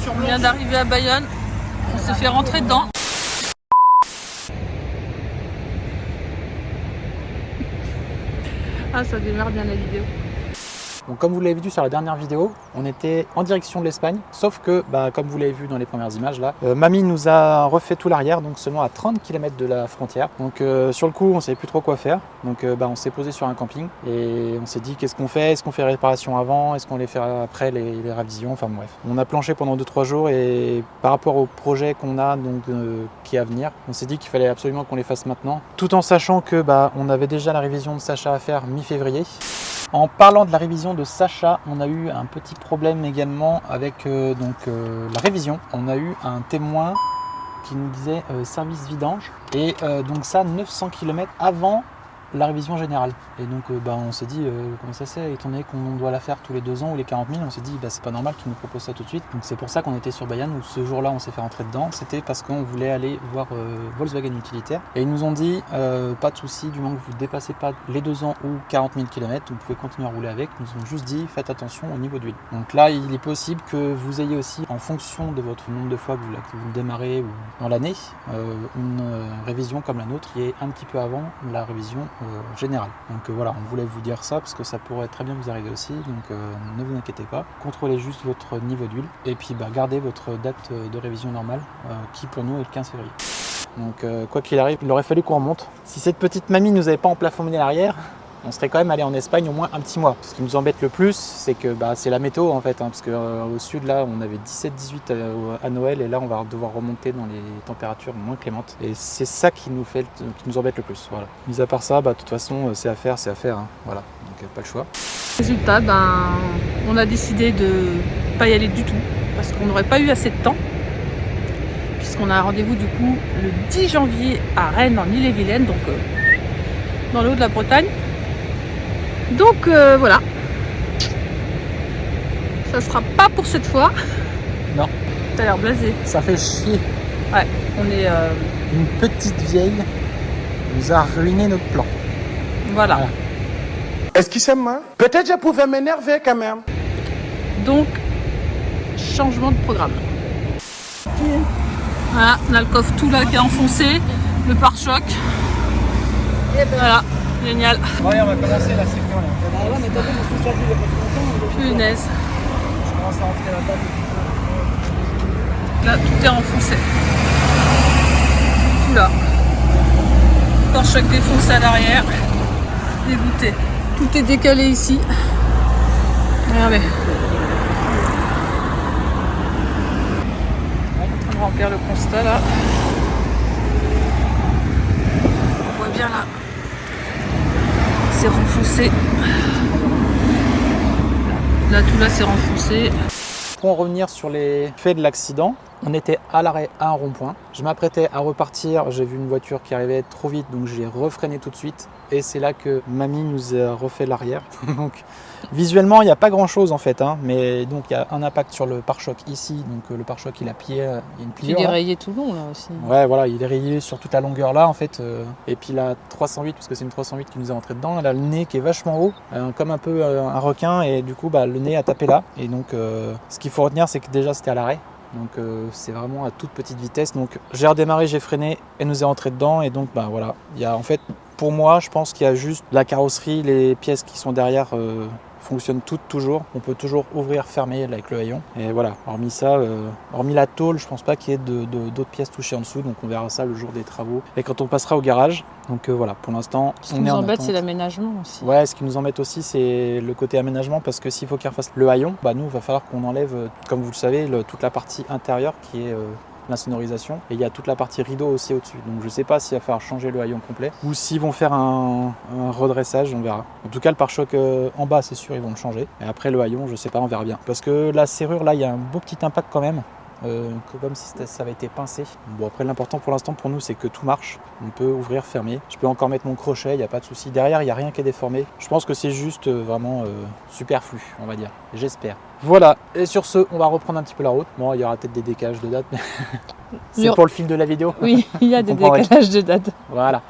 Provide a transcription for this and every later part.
On vient d'arriver à Bayonne, on s'est fait rentrer dedans. Ah, ça démarre bien la vidéo. Donc, comme vous l'avez vu sur la dernière vidéo, on était en direction de l'Espagne, sauf que, comme vous l'avez vu dans les premières images là, Mamie nous a refait tout l'arrière, donc seulement à 30 km de la frontière. Donc sur le coup, on ne savait plus trop quoi faire, donc on s'est posé sur un camping et on s'est dit qu'est-ce qu'on fait, est-ce qu'on fait réparation avant, est-ce qu'on les fait après les révisions, enfin bref. On a planché pendant 2-3 jours et par rapport au projet qu'on a donc qui est à venir, on s'est dit qu'il fallait absolument qu'on les fasse maintenant, tout en sachant que on avait déjà la révision de Sacha à faire mi-février. En parlant de la révision de Sacha, on a eu un petit problème également avec la révision. On a eu un témoin qui nous disait service vidange et donc ça 900 km avant la révision générale. Et donc on s'est dit comment ça c'est, étant donné qu'on doit la faire tous les 2 ans ou les 40 000, on s'est dit c'est pas normal qu'ils nous proposent ça tout de suite. Donc c'est pour ça qu'on était sur Bayonne, où ce jour-là on s'est fait rentrer dedans. C'était parce qu'on voulait aller voir Volkswagen Utilitaire. Et ils nous ont dit pas de souci, du moment que vous ne dépassez pas les 2 ans ou 40 000 km, vous pouvez continuer à rouler avec. Ils nous ont juste dit faites attention au niveau d'huile. Donc là il est possible que vous ayez aussi, en fonction de votre nombre de fois que vous démarrez ou dans l'année, une révision comme la nôtre qui est un petit peu avant la révision générale. Donc voilà, on voulait vous dire ça parce que ça pourrait très bien vous arriver aussi, donc ne vous inquiétez pas, contrôlez juste votre niveau d'huile et puis gardez votre date de révision normale qui pour nous est le 15 février. Donc quoi qu'il arrive, il aurait fallu qu'on remonte. Si cette petite mamie nous avait pas emplafonné l'arrière, on serait quand même allé en Espagne au moins un petit mois. Ce qui nous embête le plus, c'est que c'est la météo en fait, parce qu'au sud là on avait 17-18 à Noël et là on va devoir remonter dans les températures moins clémentes. Et c'est ça qui nous embête le plus. Voilà. Mis à part ça, de toute façon c'est à faire, hein. Voilà, donc pas le choix. Résultat, on a décidé de pas y aller du tout parce qu'on n'aurait pas eu assez de temps. Puisqu'on a un rendez-vous du coup le 10 janvier à Rennes en Ille-et-Vilaine, donc dans le haut de la Bretagne. Donc voilà, ça sera pas pour cette fois. Non. T'as l'air blasé. Ça fait chier. Ouais, on est... Une petite vieille nous a ruiné notre plan. Voilà. Excusez-moi, peut-être je pouvais m'énerver quand même. Donc, changement de programme. Voilà, on a le coffre tout là qui est enfoncé, le pare-choc. Voilà, génial. Ouais, on va commencer la séquence là. Ah ouais, mais t'as vu, je me suis chargé il y a pas trop longtemps. Punaise. Je commence à rentrer là-bas. Là, tout est enfoncé. Tout là. Pare-choc défoncé à l'arrière. Dégoûté. Tout est décalé ici. Regardez. On est en train de remplir le constat là. On voit bien là. C'est renfoncé. Là, tout là, c'est renfoncé. Pour en revenir sur les faits de l'accident, on était à l'arrêt à un rond-point. Je m'apprêtais à repartir, j'ai vu une voiture qui arrivait trop vite, donc j'ai refreiné tout de suite. Et c'est là que Mamie nous a refait l'arrière. Donc visuellement, il n'y a pas grand-chose en fait, mais donc il y a un impact sur le pare-choc ici. Donc le pare-choc, il a plié, il y a une pliure. Il est rayé tout le long là aussi. Ouais, voilà, il est rayé sur toute la longueur là en fait. Et puis la 308, parce que c'est une 308 qui nous est entrée dedans, elle a le nez qui est vachement haut, comme un peu un requin, et du coup le nez a tapé là. Et donc ce qu'il faut retenir, c'est que déjà c'était à l'arrêt. Donc c'est vraiment à toute petite vitesse. Donc j'ai redémarré, j'ai freiné, elle nous est rentrée dedans. Et donc voilà, il y a en fait, pour moi, je pense qu'il y a juste la carrosserie, les pièces qui sont derrière fonctionnent toutes toujours. On peut toujours ouvrir, fermer avec le haillon. Et voilà, hormis ça, hormis la tôle, je pense pas qu'il y ait d'autres pièces touchées en dessous. Donc on verra ça le jour des travaux et quand on passera au garage. Donc voilà, pour l'instant, Ce qui nous embête, c'est l'aménagement aussi. Ouais, ce qui nous embête aussi, c'est le côté aménagement, parce que s'il faut qu'il refasse le haillon, nous, il va falloir qu'on enlève, comme vous le savez, toute la partie intérieure qui est l'insonorisation, et il y a toute la partie rideau aussi au-dessus. Donc je sais pas s'il va falloir changer le haillon complet ou s'ils vont faire un redressage, on verra. En tout cas, le pare-choc en bas, c'est sûr, ils vont le changer. Et après le haillon, je sais pas, on verra bien. Parce que la serrure là, il y a un beau petit impact quand même. Comme si ça avait été pincé. Bon, après l'important pour l'instant pour nous, c'est que tout marche. On peut ouvrir, fermer. Je peux encore mettre mon crochet, il n'y a pas de souci. Derrière, il n'y a rien qui est déformé. Je pense que c'est juste vraiment superflu, on va dire. J'espère. Voilà, et sur ce, on va reprendre un petit peu la route. Bon, il y aura peut-être des décalages de date, mais c'est pour le fil de la vidéo. Oui, il y a des décalages de date. Voilà.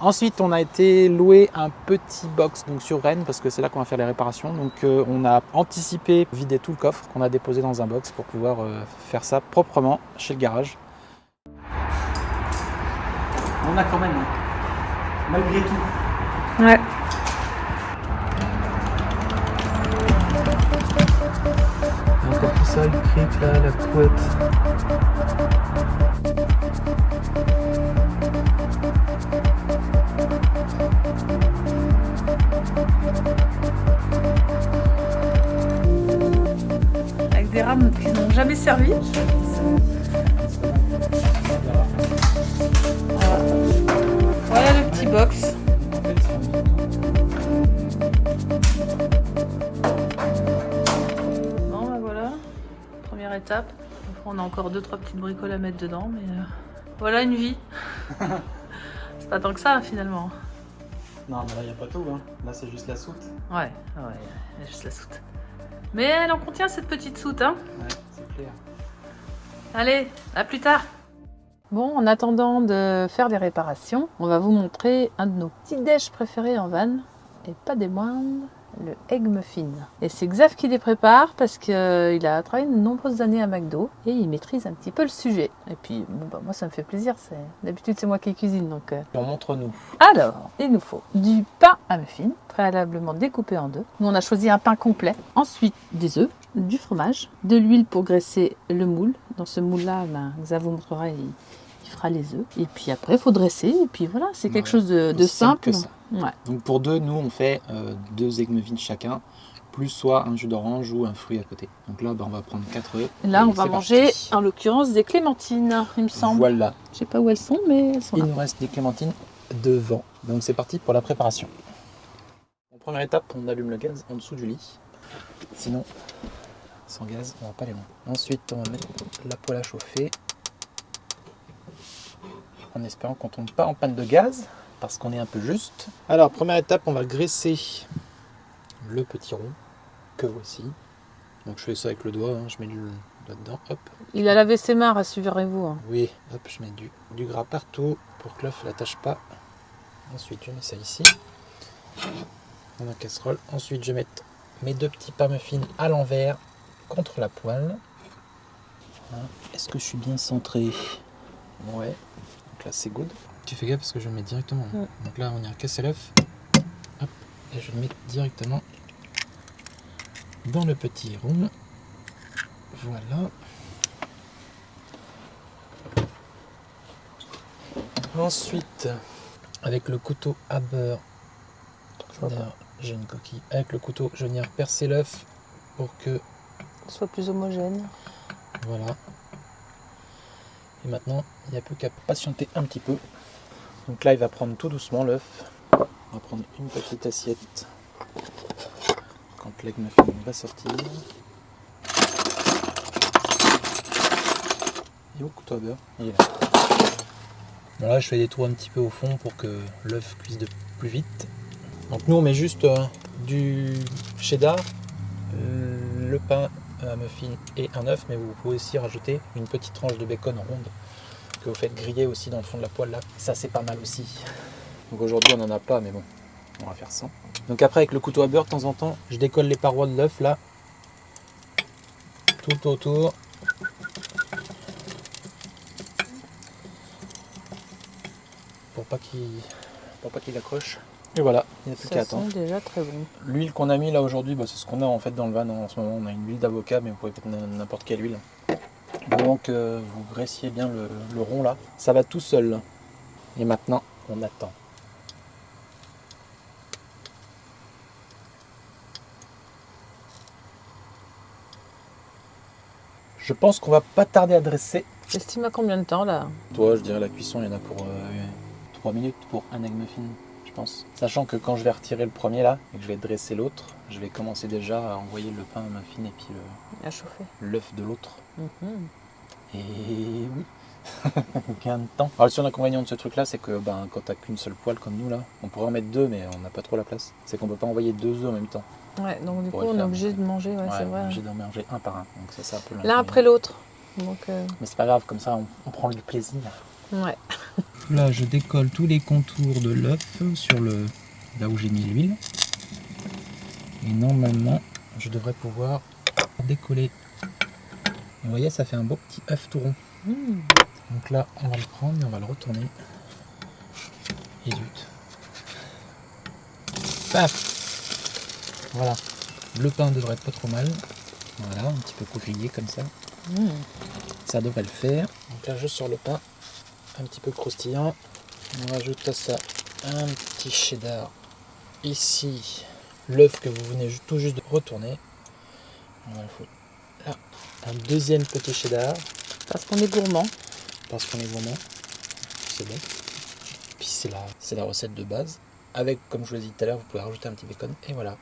Ensuite, on a été louer un petit box donc sur Rennes parce que c'est là qu'on va faire les réparations. Donc on a anticipé vider tout le coffre qu'on a déposé dans un box pour pouvoir faire ça proprement chez le garage. On a quand même, malgré tout. Ouais. Encore tout ça, le cric là, la couette. Avec des rames qui n'ont jamais servi. Voilà le petit box. Bon bah voilà, première étape. Après, on a encore 2-3 petites bricoles à mettre dedans, mais voilà une vie. C'est pas tant que ça finalement. Non, mais là, il n'y a pas tout. Hein. Là, c'est juste la soute. Ouais, il y a juste la soute. Mais elle en contient cette petite soute, hein. Ouais, c'est clair. Allez, à plus tard. Bon, en attendant de faire les réparations, on va vous montrer un de nos petits déj préférés en van, et pas des moindres, le egg muffin. Et c'est Xav qui les prépare parce qu'il a travaillé de nombreuses années à McDo et il maîtrise un petit peu le sujet. Et puis, bon, bah, moi ça me fait plaisir, d'habitude c'est moi qui cuisine, donc... Montre-nous. Alors, il nous faut du pain à muffin, préalablement découpé en deux. Nous, on a choisi un pain complet. Ensuite, des œufs, du fromage, de l'huile pour graisser le moule. Dans ce moule-là, ben, Xav vous montrera, il fera les œufs. Et puis après, il faut dresser. Et puis voilà, c'est quelque chose de simple. Ouais. Donc pour deux, nous, on fait 2 egg muffins chacun, plus soit un jus d'orange ou un fruit à côté. Donc là, ben, on va prendre 4 œufs. Et là, on va c'est manger, parti. en l'occurrence, des clémentines, il me semble. Voilà. Je sais pas où elles sont, mais elles sont Il là. nous reste des clémentines devant. Donc c'est parti pour la préparation. En première étape, on allume le gaz en dessous du lit. Sinon, sans gaz, on va pas aller loin. Ensuite, on va mettre la poêle à chauffer. En espérant qu'on ne tombe pas en panne de gaz, parce qu'on est un peu juste. Alors, première étape, on va graisser le petit rond, que voici. Donc je fais ça avec le doigt, hein, je mets du là-dedans, hop. Il a lavé ses mains, rassurez-vous. Hein. Oui, hop, je mets du gras partout pour que l'œuf ne l'attache pas. Ensuite, je mets ça ici, dans la casserole. Ensuite, je vais mettre mes 2 petits pains muffins à l'envers contre la poêle. Hein. Est-ce que je suis bien centré? Ouais, donc là c'est good. Tu fais gaffe parce que je le mets directement. Donc là, on y a cassé l'œuf. Hop, et je le mets directement dans le petit rond. Voilà. Ensuite, avec le couteau à beurre, j'ai une coquille. Avec le couteau, je viens percer l'œuf pour que Soit plus homogène. voilà. Et maintenant, il n'y a plus qu'à patienter un petit peu. Donc là, il va prendre tout doucement l'œuf. On va prendre une petite assiette quand l'egg muffin va sortir. Et au couteau à beurre, il est là. Voilà, je fais des trous un petit peu au fond pour que l'œuf cuise de plus vite. Donc nous, on met juste du cheddar, le pain à muffin et un œuf, mais vous pouvez aussi rajouter une petite tranche de bacon ronde que vous faites griller aussi dans le fond de la poêle là. Ça, c'est pas mal aussi. Donc aujourd'hui, on n'en a pas, mais bon, on va faire sans. Donc après, avec le couteau à beurre, de temps en temps, je décolle les parois de l'œuf là, tout autour. Pour pas qu'il accroche. Et voilà, il n'y a plus qu'à attendre. Ça sent déjà très bon. L'huile qu'on a mis là aujourd'hui, bah, c'est ce qu'on a en fait dans le van en ce moment. On a une huile d'avocat, mais vous pouvez mettre n'importe quelle huile. Donc vous graissiez bien le rond là. Ça va tout seul. Et maintenant, on attend. Je pense qu'on va pas tarder à dresser. T'estimes à combien de temps là? Toi, je dirais la cuisson, il y en a pour 3 minutes pour un egg muffin, je pense. Sachant que quand je vais retirer le premier là et que je vais dresser l'autre, je vais commencer déjà à envoyer le pain à muffin et puis À chauffer. l'œuf de l'autre. Mhm. Et oui, gain de temps. Alors le seul inconvénient de ce truc là, c'est que quand t'as qu'une seule poêle comme nous là, on pourrait en mettre 2 mais on n'a pas trop la place. C'est qu'on peut pas envoyer 2 œufs en même temps. Ouais, donc du coup Pour on est faire, obligé de manger, ouais, c'est on est vrai. obligé d'en manger un par un. Donc ça, c'est un peu L'un l'inconvénient. après l'autre. Donc Mais c'est pas grave, comme ça on prend du plaisir. Ouais. Là, je décolle tous les contours de l'œuf sur là où j'ai mis l'huile. Et normalement, je devrais pouvoir décoller. Et vous voyez, ça fait un beau petit œuf tout rond. Donc là, on va le prendre et on va le retourner. Et zut. Paf! Voilà. Le pain devrait être pas trop mal. Voilà, un petit peu croustillé comme ça. Ça devrait le faire. Donc là, je sors le pain. Un petit peu croustillant. On rajoute à ça un petit cheddar. Ici, l'œuf que vous venez tout juste de retourner. On va le foutre là. Un deuxième petit cheddar. Parce qu'on est gourmand. Parce qu'on est gourmand. C'est bon. Puis c'est la recette de base. Avec, comme je vous l'ai dit tout à l'heure, vous pouvez rajouter un petit bacon. Et voilà.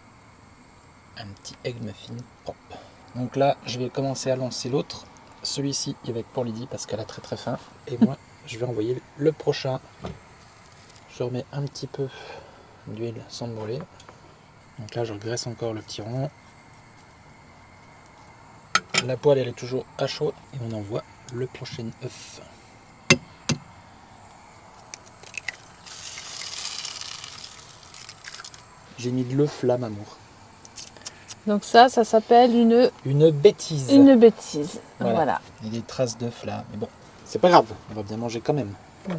Un petit egg muffin propre. Donc là, je vais commencer à lancer l'autre. Celui-ci, il va être pour Lydie parce qu'elle a très très faim. Et moi, je vais envoyer le prochain. Je remets un petit peu d'huile sans me brûler. Donc là, je graisse encore le petit rond. La poêle, elle est toujours à chaud. Et on envoie le prochain œuf. J'ai mis de l'œuf là, Mamour. Donc ça s'appelle une bêtise. une bêtise. Voilà. Voilà. Il y a des traces d'œuf là, mais bon, c'est pas grave, on va bien manger quand même. Oui.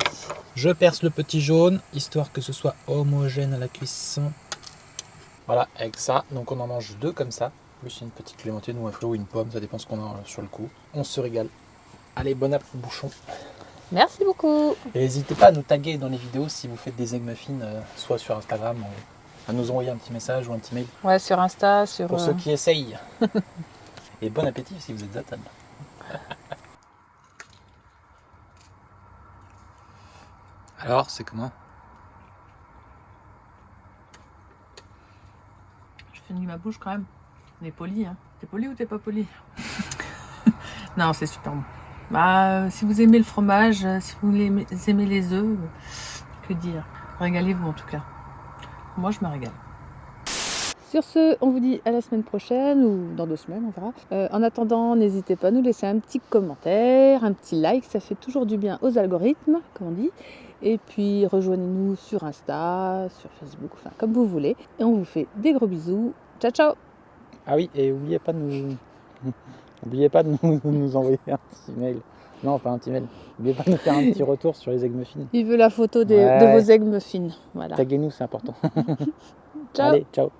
Je perce le petit jaune, histoire que ce soit homogène à la cuisson. Voilà, avec ça, donc on en mange 2 comme ça, plus une petite clémentine ou un fruit ou une pomme, ça dépend ce qu'on a sur le coup. On se régale. Allez, bon appétit bouchon. Merci beaucoup. Et n'hésitez pas à nous taguer dans les vidéos si vous faites des egg muffins, soit sur Instagram, à nous envoyer un petit message ou un petit mail. Ouais, sur Insta, sur... Pour ceux qui essayent. Et bon appétit si vous êtes à table. Alors, c'est comment? Je finis ma bouche quand même. On est poli, hein. T'es poli ou t'es pas poli? Non, c'est super bon. Bah, si vous aimez le fromage, si vous aimez les œufs, que dire? Régalez-vous en tout cas. Moi, je me régale. Sur ce, on vous dit à la semaine prochaine ou dans 2 semaines, on verra. En attendant, n'hésitez pas à nous laisser un petit commentaire, un petit like, ça fait toujours du bien aux algorithmes, comme on dit. Et puis rejoignez-nous sur Insta, sur Facebook, enfin comme vous voulez. Et on vous fait des gros bisous. Ciao, ciao! Ah oui, et n'oubliez pas de nous envoyer un petit mail. Non, enfin un petit mail. N'oubliez pas de nous faire un petit retour sur les egg muffins. Il veut la photo de vos egg muffins. Voilà. Taguez-nous, c'est important. Ciao! Allez, ciao!